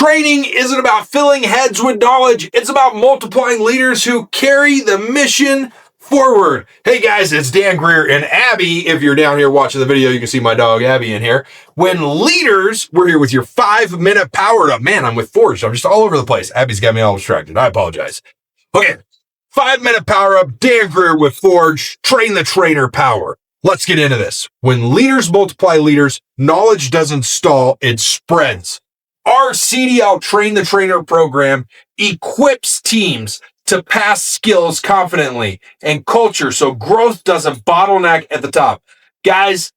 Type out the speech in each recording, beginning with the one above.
Training isn't about filling heads with knowledge. It's about multiplying leaders who carry the mission forward. Hey guys, it's Dan Greer and Abby. If you're down here watching the video, you can see my dog Abby in here. When leaders, we're here with your 5-minute power up. Man, I'm with Forge. I'm just all over the place. Abby's got me all distracted. I apologize. Okay, 5-minute power up. Dan Greer with Forge. Train the trainer power. Let's get into this. When leaders multiply leaders, knowledge doesn't stall, it spreads. Our CDL Train-the-Trainer program equips teams to pass skills confidently and culture so growth doesn't bottleneck at the top. Guys,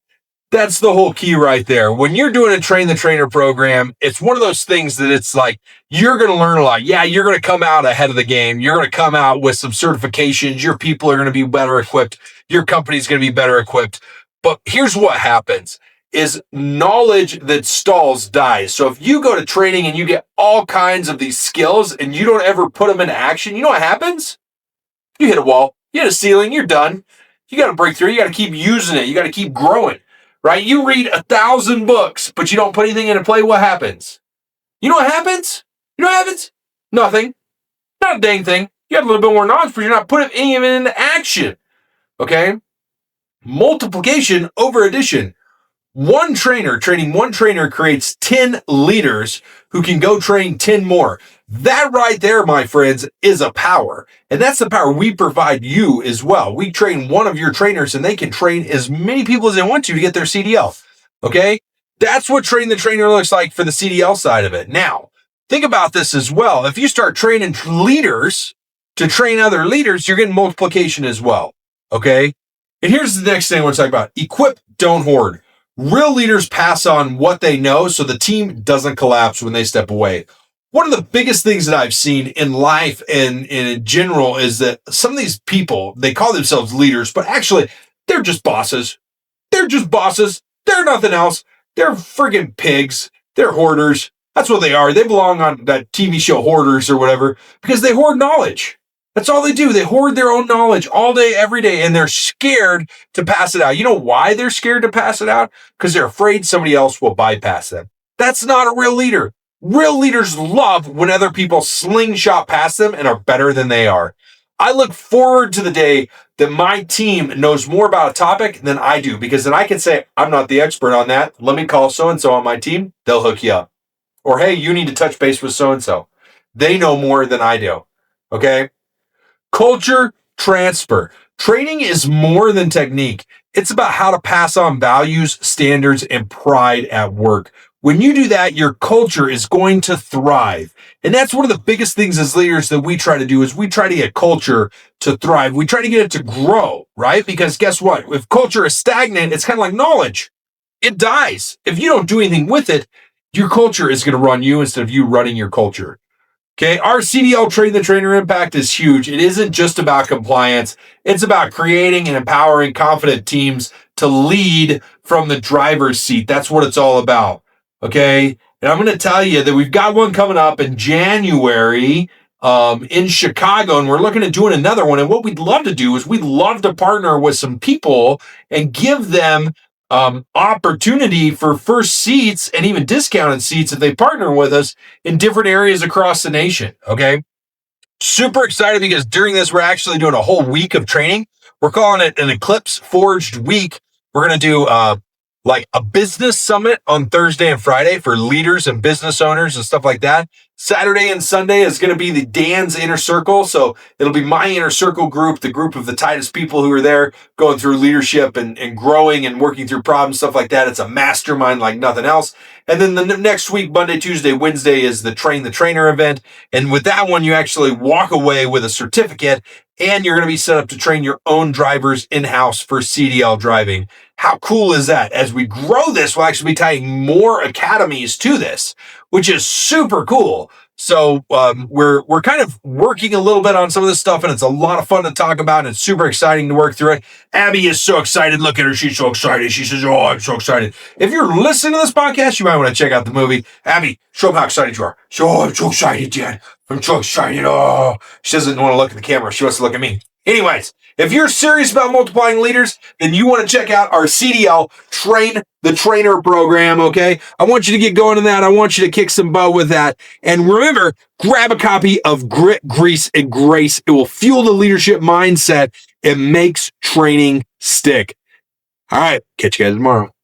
that's the whole key right there. When you're doing a Train-the-Trainer program, it's one of those things that it's like, you're going to learn a lot. Yeah, you're going to come out ahead of the game. You're going to come out with some certifications. Your people are going to be better equipped. Your company's going to be better equipped. But here's what happens. Is knowledge that stalls dies. So if you go to training and you get all kinds of these skills and you don't ever put them into action, you know what happens? You hit a wall, you hit a ceiling, you're done. You got to break through. You got to keep using it. You got to keep growing, right? You read 1,000 books, but you don't put anything into play. What happens? You know what happens? You know what happens? Nothing. Not a dang thing. You got a little bit more knowledge, but you're not putting any of it into action. Okay? Multiplication over addition. One trainer training one trainer creates 10 leaders who can go train 10 more. That right there, my friends, is a power. And that's the power we provide you as well. We train one of your trainers and they can train as many people as they want to get their CDL. Okay? That's what Train the Trainer looks like for the CDL side of it. Now, think about this as well. If you start training leaders to train other leaders, you're getting multiplication as well. Okay? And here's the next thing I want to talk about. Equip, don't hoard. Real leaders pass on what they know so the team doesn't collapse when they step away. One of the biggest things that I've seen in life and in general is that some of these people, they call themselves leaders, but actually they're just bosses. They're just bosses. They're nothing else. They're friggin' pigs. They're hoarders. That's what they are. They belong on that TV show Hoarders or whatever because they hoard knowledge. That's all they do. They hoard their own knowledge all day, every day, and they're scared to pass it out. You know why they're scared to pass it out? Because they're afraid somebody else will bypass them. That's not a real leader. Real leaders love when other people slingshot past them and are better than they are. I look forward to the day that my team knows more about a topic than I do, because then I can say, I'm not the expert on that. Let me call so-and-so on my team. They'll hook you up. Or, hey, you need to touch base with so-and-so. They know more than I do. Okay? Culture transfer. Training is more than technique. It's about how to pass on values, standards, and pride at work. When you do that, your culture is going to thrive. And that's one of the biggest things as leaders that we try to do is we try to get culture to thrive. We try to get it to grow, right? Because guess what? If culture is stagnant, it's kind of like knowledge. It dies. If you don't do anything with it, your culture is going to run you instead of you running your culture. Okay, our CDL Train-the-Trainer impact is huge. It isn't just about compliance. It's about creating and empowering confident teams to lead from the driver's seat. That's what it's all about. Okay, and I'm going to tell you that we've got one coming up in January in Chicago, and we're looking at doing another one. And what we'd love to do is we'd love to partner with some people and give them opportunity for first seats and even discounted seats if they partner with us in different areas across the nation. Okay. Super excited because during this, we're actually doing a whole week of training. We're calling it an Eclipse Forged Week. We're going to do like a business summit on Thursday and Friday for leaders and business owners and stuff like that. Saturday and Sunday is going to be the Dan's Inner Circle. So it'll be my inner circle group, the group of the tightest people who are there going through leadership and growing and working through problems, stuff like that. It's a mastermind like nothing else. And then the next week, Monday, Tuesday, Wednesday is the Train the Trainer event. And with that one, you actually walk away with a certificate and you're going to be set up to train your own drivers in-house for CDL driving. How cool is that? As we grow this, we'll actually be tying more academies to this, which is super cool. So we're kind of working a little bit on some of this stuff, and it's a lot of fun to talk about, and it's super exciting to work through it. Abby is so excited. Look at her. She's so excited. She says, oh, I'm so excited. If you're listening to this podcast, you might want to check out the movie. Abby, show them how excited you are. Oh, I'm so excited, Dad. I'm so excited. Oh, she doesn't want to look at the camera. She wants to look at me. Anyways, if you're serious about multiplying leaders, then you want to check out our CDL Train-the-Trainer program, okay? I want you to get going on that. I want you to kick some butt with that. And remember, grab a copy of Grit, Grease, and Grace. It will fuel the leadership mindset. It makes training stick. All right, catch you guys tomorrow.